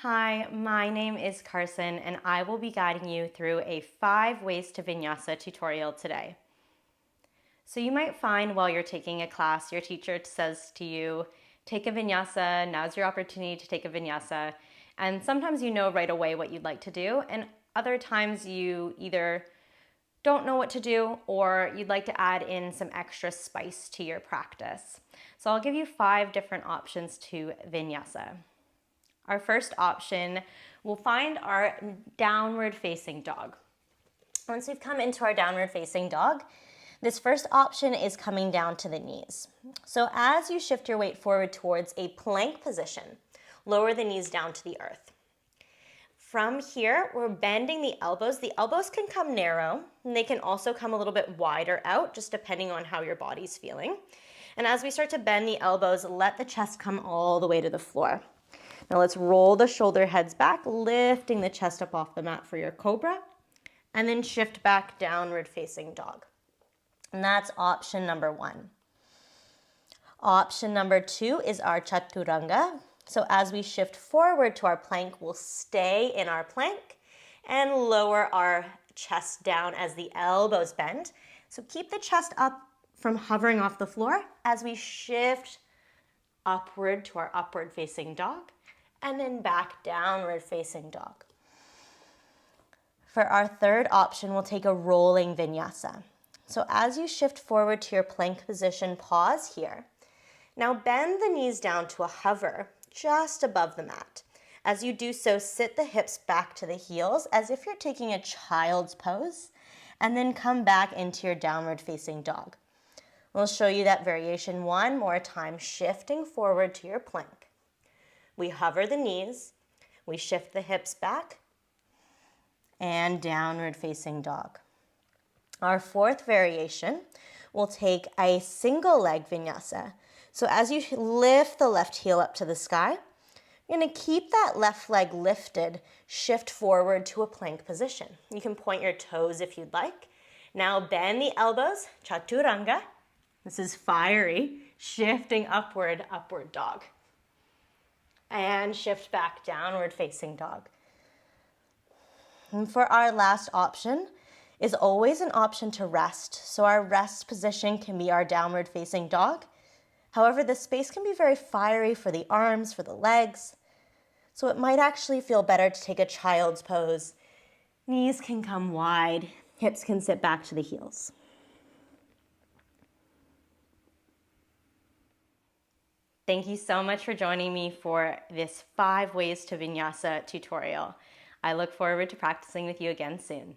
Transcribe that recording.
Hi, my name is Carson and I will be guiding you through a 5 ways to vinyasa tutorial today. So you might find while you're taking a class, your teacher says to you, take a vinyasa, now's your opportunity to take a vinyasa. And sometimes you know right away what you'd like to do, and other times you either don't know what to do or you'd like to add in some extra spice to your practice. So I'll give you 5 different options to vinyasa. Our first option, we'll find our downward facing dog. Once we've come into our downward facing dog, this first option is coming down to the knees. So as you shift your weight forward towards a plank position, lower the knees down to the earth. From here, we're bending the elbows. The elbows can come narrow, and they can also come a little bit wider out, just depending on how your body's feeling. And as we start to bend the elbows, let the chest come all the way to the floor. Now let's roll the shoulder heads back, lifting the chest up off the mat for your cobra, and then shift back downward facing dog. And that's option number 1. Option number 2 is our Chaturanga. So as we shift forward to our plank, we'll stay in our plank and lower our chest down as the elbows bend. So keep the chest up from hovering off the floor as we shift upward to our upward facing dog and then back downward facing dog. For our third option, we'll take a rolling vinyasa. So as you shift forward to your plank position, pause here. Now bend the knees down to a hover just above the mat. As you do so, sit the hips back to the heels as if you're taking a child's pose, and then come back into your downward facing dog. We'll show you that variation one more time, shifting forward to your plank. We hover the knees, we shift the hips back, and downward facing dog. Our fourth variation, we'll take a single leg vinyasa. So as you lift the left heel up to the sky, you're going to keep that left leg lifted, shift forward to a plank position. You can point your toes if you'd like. Now bend the elbows, Chaturanga. This is fiery, shifting upward, upward dog. And shift back, downward facing dog. And for our last option is always an option to rest. So our rest position can be our downward facing dog. However, this space can be very fiery for the arms, for the legs. So it might actually feel better to take a child's pose. Knees can come wide, hips can sit back to the heels. Thank you so much for joining me for this 5 ways to vinyasa tutorial. I look forward to practicing with you again soon.